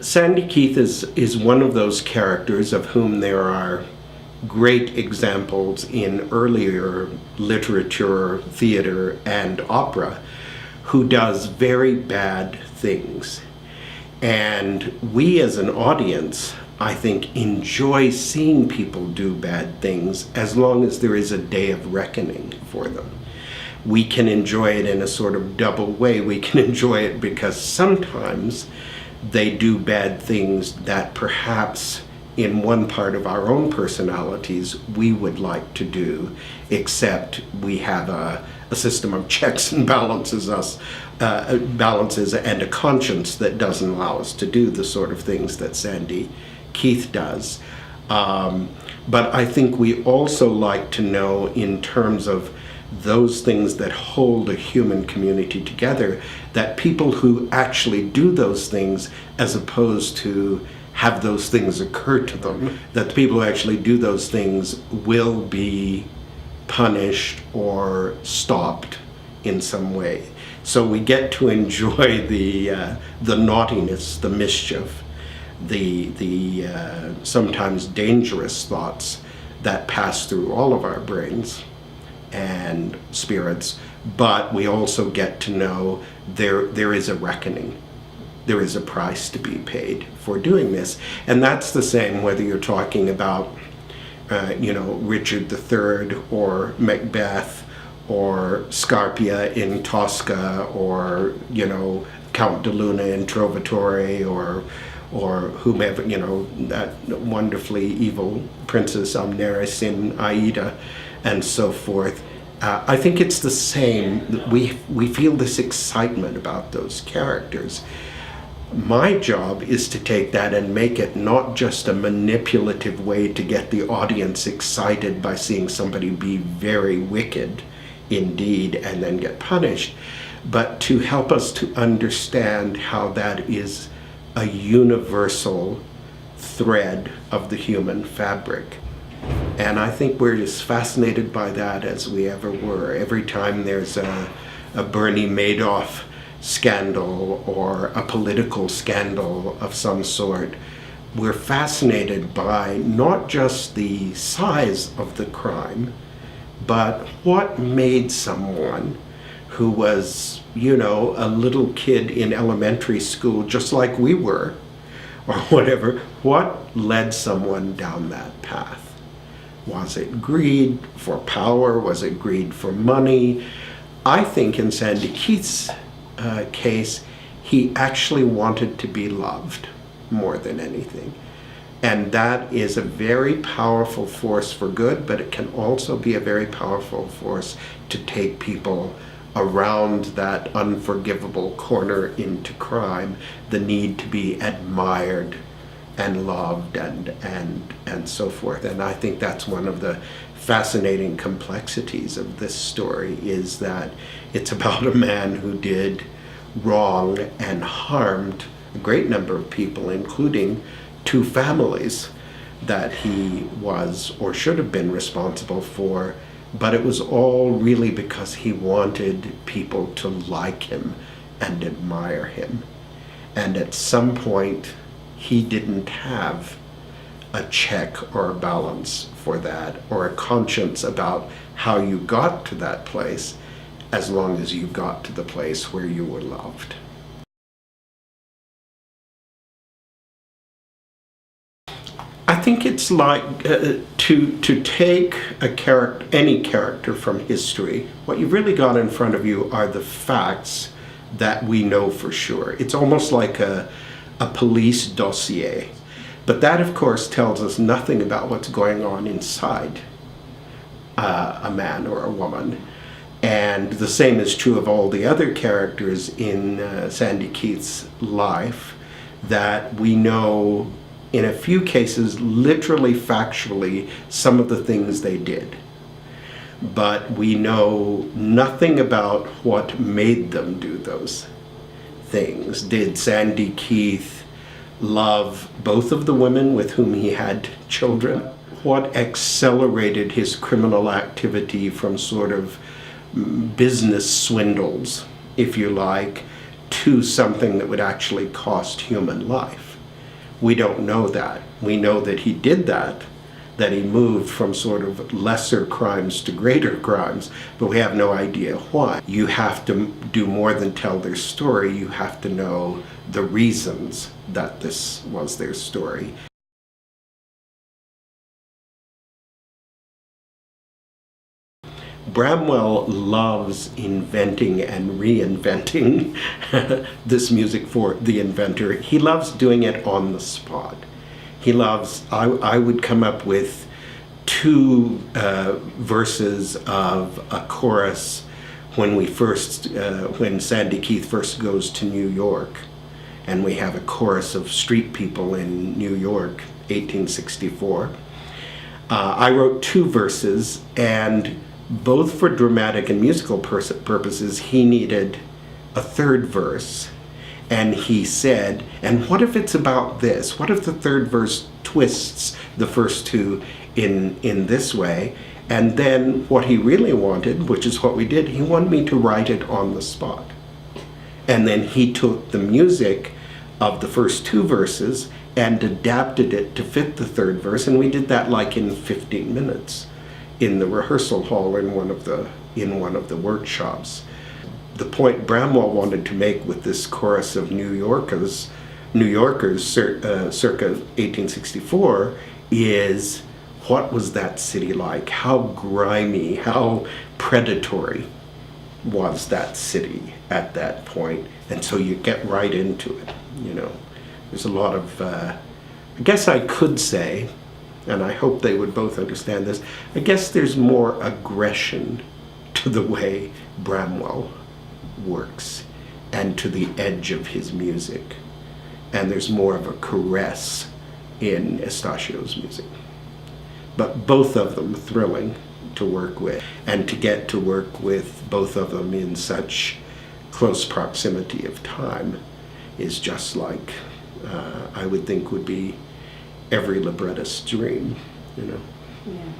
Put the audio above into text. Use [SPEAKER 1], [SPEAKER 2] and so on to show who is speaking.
[SPEAKER 1] Sandy Keith is one of those characters of whom there are great examples in earlier literature, theater, and opera, who does very bad things. And we as an audience, I think, enjoy seeing people do bad things as long as there is a day of reckoning for them. We can enjoy it in a sort of double way. We can enjoy it because sometimes they do bad things that perhaps in one part of our own personalities we would like to do, except we have a system of checks and balances and a conscience that doesn't allow us to do the sort of things that Sandy Keith does. But I think we also like to know, in terms of those things that hold a human community together, that people who actually do those things, as opposed to have those things occur to them, that the people who actually do those things will be punished or stopped in some way. So we get to enjoy the naughtiness, the mischief, the sometimes dangerous thoughts that pass through all of our brains and spirits, but we also get to know there is a reckoning. There is a price to be paid for doing this. And that's the same whether you're talking about Richard III or Macbeth or Scarpia in Tosca, or Count de Luna in Trovatore, or whomever, that wonderfully evil Princess Amneris in Aida, and so forth. I think it's the same. We feel this excitement about those characters. My job is to take that and make it not just a manipulative way to get the audience excited by seeing somebody be very wicked indeed and then get punished, but to help us to understand how that is a universal thread of the human fabric. And I think we're as fascinated by that as we ever were. Every time there's a Bernie Madoff scandal or a political scandal of some sort, we're fascinated by not just the size of the crime, but what made someone who was, a little kid in elementary school, just like we were, or whatever, what led someone down that path? Was it greed for power? Was it greed for money? I think in Sandy Keith's case, he actually wanted to be loved more than anything. And that is a very powerful force for good, but it can also be a very powerful force to take people around that unforgivable corner into crime, the need to be admired and loved and so forth. And I think that's one of the fascinating complexities of this story, is that it's about a man who did wrong and harmed a great number of people, including 2 families that he was or should have been responsible for, but it was all really because he wanted people to like him and admire him. And at some point, he didn't have a check or a balance for that, or a conscience about how you got to that place, as long as you got to the place where you were loved. I think it's like to take any character from history. What you've really got in front of you are the facts that we know for sure. It's almost like a police dossier. But that, of course, tells us nothing about what's going on inside a man or a woman. And the same is true of all the other characters in Sandy Keith's life, that we know, in a few cases, literally, factually, some of the things they did. But we know nothing about what made them do those things. Did Sandy Keith love both of the women with whom he had children? What accelerated his criminal activity from sort of business swindles, if you like, to something that would actually cost human life? We don't know that. We know that he did that he moved from sort of lesser crimes to greater crimes, but we have no idea why. You have to do more than tell their story. You have to know the reasons that this was their story. Bramwell loves inventing and reinventing this music for the Inventor. He loves doing it on the spot. He loves, I would come up with 2 verses of a chorus when Sandy Keith first goes to New York, and we have a chorus of street people in New York, 1864. I wrote 2 verses, and both for dramatic and musical purposes, he needed a 3rd verse. And he said, and what if it's about this? What if the 3rd verse twists the first 2 in this way? And then what he really wanted, which is what we did, he wanted me to write it on the spot. And then he took the music of the first 2 verses and adapted it to fit the 3rd verse, and we did that like in 15 minutes in the rehearsal hall in one of the workshops. The point Bramwell wanted to make with this chorus of New Yorkers circa 1864 is, what was that city like? How grimy, how predatory was that city at that point? And so you get right into it, you know. There's a lot of, I guess I could say, and I hope they would both understand this, I guess there's more aggression to the way Bramwell works and to the edge of his music, and there's more of a caress in Estachio's music, but both of them thrilling to work with, and to get to work with both of them in such close proximity of time is just like I would think would be every librettist's dream, you know.
[SPEAKER 2] Yeah.